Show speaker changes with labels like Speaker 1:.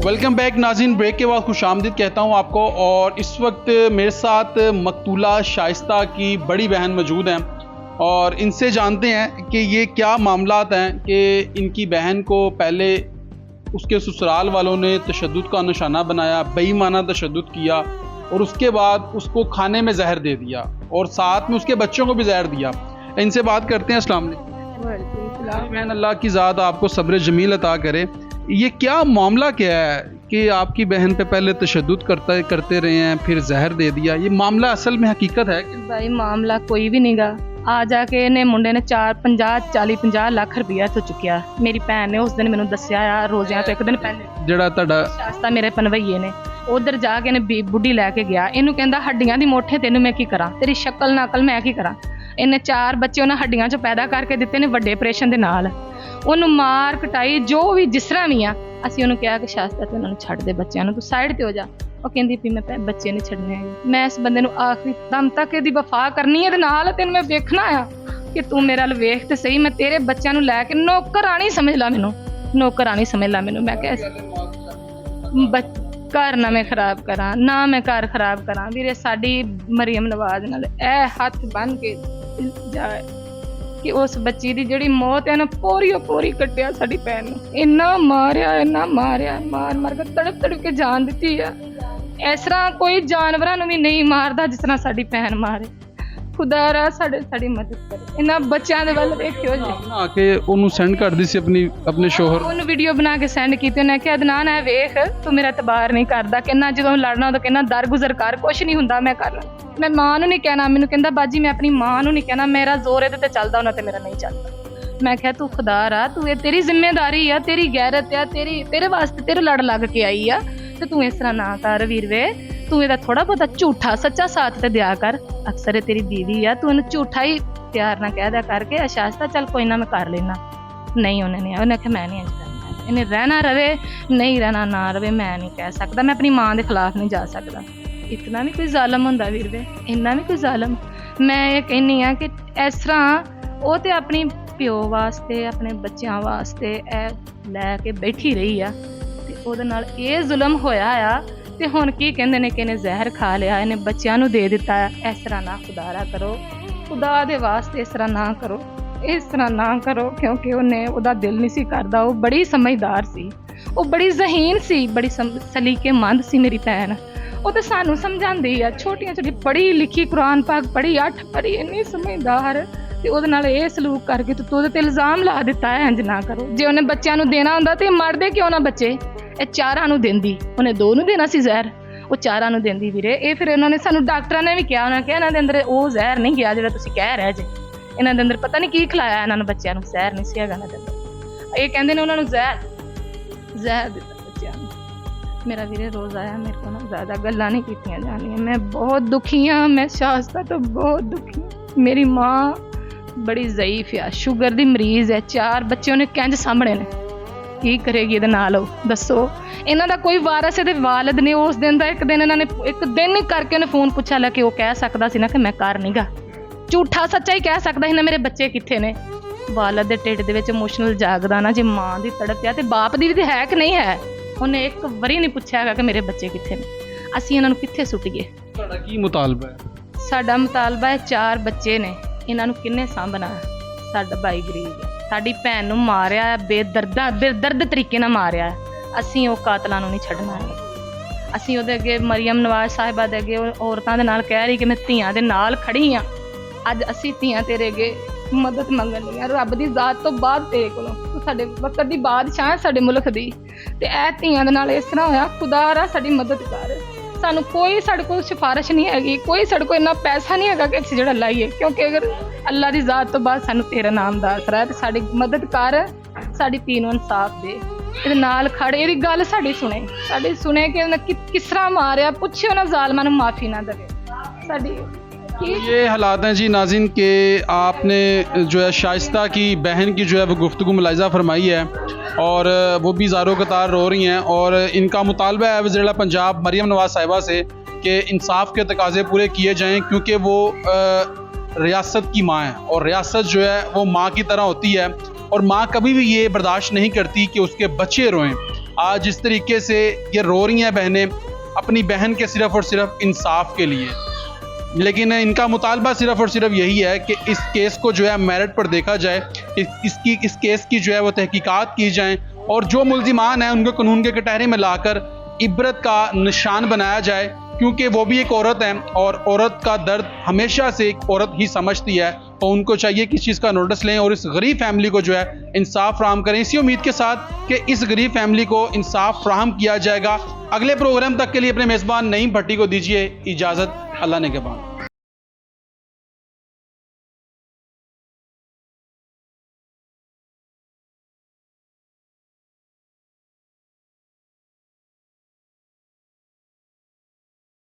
Speaker 1: Welcome back नाज़रीन। Break के बाद खुशामदीद कहता हूँ आपको। और इस वक्त मेरे साथ मकतूला शाइस्ता की बड़ी बहन मौजूद हैं और इनसे जानते हैं कि ये क्या मामलात हैं कि इनकी बहन को पहले उसके ससुराल वालों ने तशद्दुद का निशाना बनाया, बेईमाना तशद्दुद किया और उसके बाद उसको खाने में जहर दे दिया और साथ में उसके बच्चों को भी जहर दिया। इनसे बात करते हैं। अस्सलाम वालेकुम बहन, अल्लाह की ज़ात आपको सब्र जमील अता करे। ये क्या मामला क्या है कि आपकी बहन पे पहले तशद्दुद करते रहे हैं, फिर जहर दे दिया? ये मामला असल में हकीकत है कि
Speaker 2: भाई मामला कोई भी नहीं गा। आ जाके इन्हें मुंडे ने 50 ਲੱਖ ਰੁਪਇਆ ਤੋਂ ਚੁੱਕਿਆ। ਮੇਰੀ ਭੈਣ ਨੇ ਉਸ ਦਿਨ ਮੈਨੂੰ ਦੱਸਿਆ ਆ ਰੋਜ਼ਿਆਂ ਤੋਂ ਇੱਕ ਦਿਨ ਪਹਿਲੇ।
Speaker 1: ਜਿਹੜਾ ਤੁਹਾਡਾ
Speaker 2: ਸ਼ਾਸਤਾ ਮੇਰੇ ਪਨਵਈਏ ਨੇ ਉਧਰ ਜਾ ਕੇ ਇਹਨੇ ਬੁੱਢੀ ਲੈ ਕੇ ਗਿਆ। ਇਹਨੂੰ ਕਹਿੰਦਾ ਹੱਡੀਆਂ ਦੀ ਮੋਠੇ ਤੈਨੂੰ ਮੈਂ ਕੀ ਕਰਾਂ, ਤੇਰੀ ਸ਼ਕਲ ਨਕਲ ਮੈਂ ਕੀ ਕਰਾਂ। ਇਹਨੇ 4 ਬੱਚੇ ਉਹਨਾਂ ਹੱਡੀਆਂ 'ਚੋਂ ਪੈਦਾ ਕਰਕੇ ਦਿੱਤੇ ਨੇ ਵੱਡੇ ਆਪਰੇਸ਼ਨ ਦੇ ਨਾਲ। ਉਹਨੂੰ ਮਾਰ ਕਟਾਈ ਜੋ ਵੀ ਜਿਸ ਤਰ੍ਹਾਂ ਵੀ ਆ। ਅਸੀਂ ਉਹਨੂੰ ਕਿਹਾ ਕਿ ਸ਼ਾਸਤਾ ਤੂੰ ਉਹਨਾਂ ਨੂੰ ਛੱਡ ਦੇ, ਬੱਚਿਆਂ ਨੂੰ ਤੂੰ ਸਾਈਡ ਤੇ ਹੋ ਜਾ। ਉਹ ਕਹਿੰਦੀ ਵੀ ਮੈਂ ਬੱਚੇ ਨਹੀਂ ਛੱਡਣੇ ਹੈਗੇ। ਮੈਂ ਇਸ ਬੰਦੇ ਨੂੰ ਆਖਰੀ ਦਮ ਤੱਕ ਇਹਦੀ ਵਫਾ ਕਰਨੀ ਹੈ, ਇਹਦੇ ਨਾਲ ਤੈਨੂੰ ਮੈਂ ਵੇਖਣਾ ਆ ਕਿ ਤੂੰ ਮੇਰੇ ਵੱਲ ਵੇਖ ਤੇ ਸਹੀ। ਮੈਂ ਤੇਰੇ ਬੱਚਿਆਂ ਨੂੰ ਲੈ ਕੇ ਨੌਕਰਾਣੀ ਸਮਝ ਲਾ ਮੈਨੂੰ, ਨੌਕਰਾਣੀ ਸਮਝ ਲਾ ਮੈਨੂੰ। ਮੈਂ ਕਿਹਾ ਘਰ ਨਾ ਮੈਂ ਖਰਾਬ ਕਰਾਂ, ਨਾ ਮੈਂ ਘਰ ਖਰਾਬ ਕਰਾਂ। ਵੀਰੇ ਸਾਡੀ ਮਰੀਮ ਨਵਾਜ਼ ਨਾਲ ਇਹ ਹੱਥ ਬੰਨ੍ਹ ਕੇ ਜਾਏ ਕਿ ਉਸ ਬੱਚੀ ਦੀ ਜਿਹੜੀ ਮੌਤ ਹੈ ਨਾ ਪੂਰੀ ਕੱਟਿਆ ਸਾਡੀ ਭੈਣ ਨੂੰ। ਇੰਨਾ ਮਾਰਿਆ ਮਾਰ ਕੇ ਤੜਪ ਕੇ ਜਾਨ ਦਿੱਤੀ ਆ। ਇਸ ਤਰ੍ਹਾਂ ਕੋਈ ਜਾਨਵਰਾਂ ਨੂੰ ਵੀ ਨਹੀਂ ਮਾਰਦਾ ਜਿਸ ਤਰ੍ਹਾਂ ਸਾਡੀ ਭੈਣ ਮਾਰੇ। ਖੁਦਾ ਰਾ ਸਾਡੀ ਮਦਦ ਕਰੇ। ਇਹਨਾਂ ਬੱਚਿਆਂ ਦੇ ਵੱਲ ਵੇਖਿਓ ਜੀ।
Speaker 1: ਆ ਕੇ ਉਹਨੂੰ ਸੈਂਡ ਕਰਦੀ ਸੀ ਆਪਣੇ ਸ਼ੋਹਰ
Speaker 2: ਉਹਨੂੰ ਵੀਡੀਓ ਬਣਾ ਕੇ ਸੈਂਡ ਕੀਤੀ। ਉਹਨੇ ਕਿਹਾ ਅਦਨਾਨ ਐ ਵੇਖ ਤੂੰ ਮੇਰਾ ਇਤਬਾਰ ਨਹੀਂ ਕਰਦਾ, ਕਹਿੰਦਾ ਜਦੋਂ ਲੜਨਾ ਉਦੋਂ ਕਹਿੰਦਾ ਦਰਗੁਜ਼ਰ ਕਰ, ਕੁਛ ਨਹੀਂ ਹੁੰਦਾ ਮੈਂ ਕਰ ਲਾਂ। ਮੈਂ ਮਾਂ ਨੂੰ ਨਹੀਂ ਕਹਿਣਾ, ਮੈਨੂੰ ਕਹਿੰਦਾ ਬਾਜੀ ਮੈਂ ਆਪਣੀ ਮਾਂ ਨੂੰ ਨਹੀਂ ਕਹਿਣਾ, ਮੇਰਾ ਜ਼ੋਰ ਇਹਦੇ ਤੇ ਚੱਲਦਾ ਉਹਨਾਂ ਤੇ ਮੇਰਾ ਨਹੀਂ ਚੱਲਦਾ। ਮੈਂ ਕਿਹਾ ਤੂੰ ਖੁਦਾ ਰਾ ਤੂੰ ਇਹ ਤੇਰੀ ਜ਼ਿੰਮੇਵਾਰੀ ਆ, ਤੇਰੀ ਗੈਰਤ ਆ, ਤੇਰੇ ਵਾਸਤੇ ਤੇਰੇ ਲੜ ਲੱਗ ਕੇ ਆਈ ਆ ਤੇ ਤੂੰ ਇਸ ਤਰ੍ਹਾਂ ਨਾ ਕਰ ਵੀਰਵੇ। ਤੂੰ ਇਹਦਾ ਥੋੜਾ ਬਹੁਤਾ ਝੂਠਾ ਸੱਚਾ ਸਾਥ ਤੇ ਦਿਆ ਕਰ। ਅਕਸਰ ਇਹ ਤੇਰੀ ਦੀਦੀ ਆ, ਤੂੰ ਇਹਨੂੰ ਝੂਠਾ ਹੀ ਪਿਆਰ ਨਾਲ ਕਹਿ ਦਿਆ ਕਰਕੇ ਅਸ਼ਾਸਤਾ ਚੱਲ ਕੋਈ ਨਾ ਮੈਂ ਕਰ ਲੈਣਾ। ਨਹੀਂ ਉਹਨੇ ਕਿਹਾ ਮੈਂ ਨਹੀਂ ਇੰਝ ਕਰਨਾ, ਇਹਨੇ ਰਹਿਣਾ ਰਵੇ ਨਹੀਂ ਰਹਿਣਾ ਨਾ ਰਵੇ, ਮੈਂ ਨਹੀਂ ਕਹਿ ਸਕਦਾ, ਮੈਂ ਆਪਣੀ ਮਾਂ ਦੇ ਖਿਲਾਫ ਨਹੀਂ ਜਾ ਸਕਦਾ। ਇਤਨਾ ਵੀ ਕੋਈ ਜ਼ਾਲਮ ਹੁੰਦਾ ਵੀਰਵੇ, ਇੰਨਾ ਵੀ ਕੋਈ ਜ਼ਾਲਮ। ਮੈਂ ਇਹ ਕਹਿੰਦੀ ਆ ਕਿ ਇਸ ਤਰ੍ਹਾਂ ਉਹ ਤੇ ਆਪਣੀ ਪਿਓ ਵਾਸਤੇ ਆਪਣੇ ਬੱਚਿਆਂ ਵਾਸਤੇ ਇਹ ਲੈ ਕੇ ਬੈਠੀ ਰਹੀ ਆ ਤੇ ਉਹਦੇ ਨਾਲ ਇਹ ਜ਼ੁਲਮ ਹੋਇਆ ਆ। ਤੇ ਹੁਣ ਕੀ ਕਹਿੰਦੇ ਨੇ ਕਿ ਇਹਨੇ ਜ਼ਹਿਰ ਖਾ ਲਿਆ, ਇਹਨੇ ਬੱਚਿਆਂ ਨੂੰ ਦੇ ਦਿੱਤਾ। ਇਸ ਤਰ੍ਹਾਂ ਨਾ ਖੁਦਾਰਾ ਕਰੋ, ਖੁਦਾ ਦੇ ਵਾਸਤੇ ਇਸ ਤਰ੍ਹਾਂ ਨਾ ਕਰੋ, ਇਸ ਤਰ੍ਹਾਂ ਨਾ ਕਰੋ ਕਿਉਂਕਿ ਉਹਦਾ ਦਿਲ ਨਹੀਂ ਸੀ ਕਰਦਾ। ਉਹ ਬੜੀ ਸਮਝਦਾਰ ਸੀ, ਉਹ ਬੜੀ ਜ਼ਹੀਨ ਸੀ, ਬੜੀ ਸਲੀਕੇਮੰਦ ਸੀ ਮੇਰੀ ਭੈਣ। ਉਹ ਤਾਂ ਸਾਨੂੰ ਸਮਝਾਉਂਦੀ ਆ, ਛੋਟੀਆਂ ਪੜ੍ਹੀ ਲਿਖੀ, ਕੁਰਾਨ ਪਾਕ ਪੜ੍ਹੀ, 8 ਪੜ੍ਹੀ, ਇੰਨੀ ਸਮਝਦਾਰ। ਤੇ ਉਹਦੇ ਨਾਲ ਇਹ ਸਲੂਕ ਕਰਕੇ ਤੂੰ ਉਹਦੇ ਤੇ ਇਲਜ਼ਾਮ ਲਾ ਦਿੱਤਾ ਹੈ ਇੰਝ ਨਾ ਕਰੋ। ਜੇ ਉਹਨੇ ਬੱਚਿਆਂ ਨੂੰ ਦੇਣਾ ਹੁੰਦਾ ਤੇ ਮਰਦੇ ਕਿਉਂ ਨਾ ਬੱਚੇ। ਇਹ 4 ਨੂੰ ਦਿੰਦੀ, ਉਹਨੇ 2 ਨੂੰ ਦੇਣਾ ਸੀ ਜ਼ਹਿਰ, ਉਹ 4 ਨੂੰ ਦਿੰਦੀ ਵੀਰੇ। ਇਹ ਫਿਰ ਉਹਨਾਂ ਨੇ ਸਾਨੂੰ ਡਾਕਟਰਾਂ ਨੇ ਵੀ ਕਿਹਾ, ਉਹਨਾਂ ਨੇ ਕਿਹਾ ਇਹਨਾਂ ਦੇ ਅੰਦਰ ਉਹ ਜ਼ਹਿਰ ਨਹੀਂ ਗਿਆ ਜਿਹੜਾ ਤੁਸੀਂ ਕਹਿ ਰਹੇ ਜੇ। ਇਹਨਾਂ ਦੇ ਅੰਦਰ ਪਤਾ ਨਹੀਂ ਕੀ ਖਿਲਾਇਆ ਇਹਨਾਂ ਨੂੰ, ਬੱਚਿਆਂ ਨੂੰ ਜ਼ਹਿਰ ਨਹੀਂ ਸੀ ਹੈਗਾ ਇਹਨਾਂ ਦੇ ਅੰਦਰ। ਇਹ ਕਹਿੰਦੇ ਨੇ ਉਹਨਾਂ ਨੂੰ ਜ਼ਹਿਰ ਦਿੱਤਾ ਬੱਚਿਆਂ ਨੂੰ। ਮੇਰਾ ਵੀਰੇ ਰੋਜ਼ ਆਇਆ ਮੇਰੇ ਕੋਲ, ਨਾ ਜ਼ਿਆਦਾ ਗੱਲਾਂ ਨਹੀਂ ਕੀਤੀਆਂ ਜਾਂਦੀਆਂ। ਮੈਂ ਬਹੁਤ ਦੁਖੀ ਹਾਂ, ਮੈਂ ਸ਼ਾਸਤਾ ਤੋਂ ਬਹੁਤ ਦੁਖੀ। ਮੇਰੀ ਮਾਂ ਬੜੀ ਜ਼ਈਫ ਆ, ਸ਼ੂਗਰ ਦੀ ਮਰੀਜ਼ ਹੈ, 4 ਬੱਚੇ ਉਹਨੇ ਕਿੰਝ ਸਾਂਭਣੇ ਨੇ, ਕੀ ਕਰੇਗੀ ਇਹਦੇ ਨਾਲ ਉਹ ਦੱਸੋ। ਇਹਨਾਂ ਦਾ ਕੋਈ ਵਾਰਸ ਇਹਦੇ ਵਾਲਿਦ ਨੇ। ਉਸ ਦਿਨ ਦਾ ਇੱਕ ਦਿਨ ਇਹਨਾਂ ਨੇ ਇੱਕ ਦਿਨ ਹੀ ਕਰਕੇ ਉਹਨੇ ਫੋਨ ਪੁੱਛਿਆ ਲੈ ਕੇ ਉਹ ਕਹਿ ਸਕਦਾ ਸੀ ਨਾ ਕਿ ਮੈਂ ਘਰ ਨਹੀਂ ਗਾ। ਝੂਠਾ ਸੱਚਾ ਹੀ ਕਹਿ ਸਕਦਾ ਸੀ ਨਾ ਮੇਰੇ ਬੱਚੇ ਕਿੱਥੇ ਨੇ। ਵਾਲਿਦ ਦੇ ਢਿੱਡ ਦੇ ਵਿੱਚ ਇਮੋਸ਼ਨਲ ਜਾਗਦਾ ਨਾ, ਜੇ ਮਾਂ ਦੀ ਤੜਪ ਆ ਤੇ ਬਾਪ ਦੀ ਵੀ ਤੇ ਹੈ ਕਿ ਨਹੀਂ ਹੈ। ਉਹਨੇ ਇੱਕ ਵਾਰੀ ਨਹੀਂ ਪੁੱਛਿਆ ਹੈਗਾ ਕਿ ਮੇਰੇ ਬੱਚੇ ਕਿੱਥੇ ਨੇ, ਅਸੀਂ ਇਹਨਾਂ ਨੂੰ ਕਿੱਥੇ ਸੁੱਟੀਏ।
Speaker 1: ਤੁਹਾਡਾ ਕੀ ਮੁਤਾਲਬਾ ਹੈ?
Speaker 2: ਸਾਡਾ ਮੁਤਾਲਬਾ ਹੈ 4 ਬੱਚੇ ਨੇ, ਇਹਨਾਂ ਨੂੰ ਕਿੰਨੇ ਸਾਂਭਣਾ। ਸਾਡਾ ਭਾਈ ਗਰੀਬ ਹੈ, ਸਾਡੀ ਭੈਣ ਨੂੰ ਮਾਰਿਆ ਬੇਦਰਦ ਤਰੀਕੇ ਨਾਲ ਮਾਰਿਆ। ਅਸੀਂ ਉਹ ਕਾਤਲਾਂ ਨੂੰ ਨਹੀਂ ਛੱਡਣਾ ਹੈ। ਅਸੀਂ ਉਹਦੇ ਅੱਗੇ ਮਰੀਮ ਨਵਾਜ਼ ਸਾਹਿਬਾ ਦੇ ਅੱਗੇ ਔਰਤਾਂ ਦੇ ਨਾਲ ਕਹਿ ਰਹੀ ਕਿ ਮੈਂ ਧੀਆਂ ਦੇ ਨਾਲ ਖੜੀ ਹਾਂ। ਅੱਜ ਅਸੀਂ ਧੀਆਂ ਤੇਰੇ ਅੱਗੇ ਮਦਦ ਮੰਗਣੀ ਆ ਰੱਬ ਦੀ ਜ਼ਾਤ ਤੋਂ ਬਾਅਦ ਤੇਰੇ ਕੋਲੋਂ। ਤੂੰ ਸਾਡੇ ਵਕਤ ਦੀ ਬਾਦਸ਼ਾਹ ਸਾਡੇ ਮੁਲਕ ਦੀ, ਤੇ ਇਹ ਧੀਆਂ ਦੇ ਨਾਲ ਇਸ ਤਰ੍ਹਾਂ ਹੋਇਆ। ਖੁਦਾ ਰਾ ਸਾਡੀ ਮਦਦ ਕਰ। ਸਾਨੂੰ ਸਾਡੇ ਕੋਲ ਸਿਫਾਰਿਸ਼ ਨਹੀਂ ਹੈਗੀ, ਕੋਈ ਸਾਡੇ ਕੋਲ ਇੰਨਾ ਪੈਸਾ ਨਹੀਂ ਹੈਗਾ ਕਿ ਅਸੀਂ ਜਿਹੜਾ ਲਾਈਏ, ਕਿਉਂਕਿ ਅਗਰ ਅੱਲਾ ਦੀ ਜ਼ਾਤ ਤੋਂ ਬਾਅਦ ਸਾਨੂੰ ਤੇਰਾ ਨਾਮ ਦਾ ਆਸਰਾ ਹੈ। ਤੇ ਸਾਡੀ ਮਦਦ ਕਰ, ਸਾਡੀ ਧੀ ਨੂੰ ਇਨਸਾਫ ਦੇ, ਇਹਦੇ ਨਾਲ ਖੜੇ, ਇਹਦੀ ਗੱਲ ਸਾਡੀ ਸੁਣੇ ਕਿ ਉਹਨੇ ਕਿਸ ਤਰ੍ਹਾਂ ਮਾਰਿਆ। ਪੁੱਛਿਓ ਨਾ ਜ਼ਾਲਮਾਂ ਨੂੰ, ਮਾफ़ी ना देवे साड़ी। ये
Speaker 1: हालात हैं जी नाज़रीन के आपने जो है शाइस्ता की बहन की जो है वो गुफ्तगू मुलाहिज़ा फरमाई है और वो भी ज़ारो कतार रो रही हैं और इनका मुतालबा है वज़ीर आला पंजाब मरीम नवाज़ साहिबा से कि इंसाफ के तकाज़े पूरे किए जाएँ क्योंकि वो रियासत की माँ है और रियासत जो है वो माँ की तरह होती है और माँ कभी भी ये बर्दाश्त नहीं करती कि उसके बच्चे रोएं। آج جس طریقے سے یہ رو رہی ہیں بہنیں اپنی بہن کے صرف اور صرف انصاف کے لیے، لیکن ان کا مطالبہ صرف اور صرف یہی ہے کہ اس کیس کو جو ہے میرٹ پر دیکھا جائے، اس کیس کی جو ہے وہ تحقیقات کی جائیں اور جو ملزمان ہیں ان کو قانون کے کٹہرے میں لا کر عبرت کا نشان بنایا جائے، کیونکہ وہ بھی ایک عورت ہے اور عورت کا درد ہمیشہ سے ایک عورت ہی سمجھتی ہے، اور ان کو چاہیے کہ اس چیز کا نوٹس لیں اور اس غریب فیملی کو جو ہے انصاف فراہم کریں، اسی امید کے ساتھ کہ اس غریب فیملی کو انصاف فراہم کیا جائے گا۔ اگلے پروگرام تک کے لیے اپنے میزبان نعیم بھٹی کو دیجیے اجازت، اللہ نگہبان۔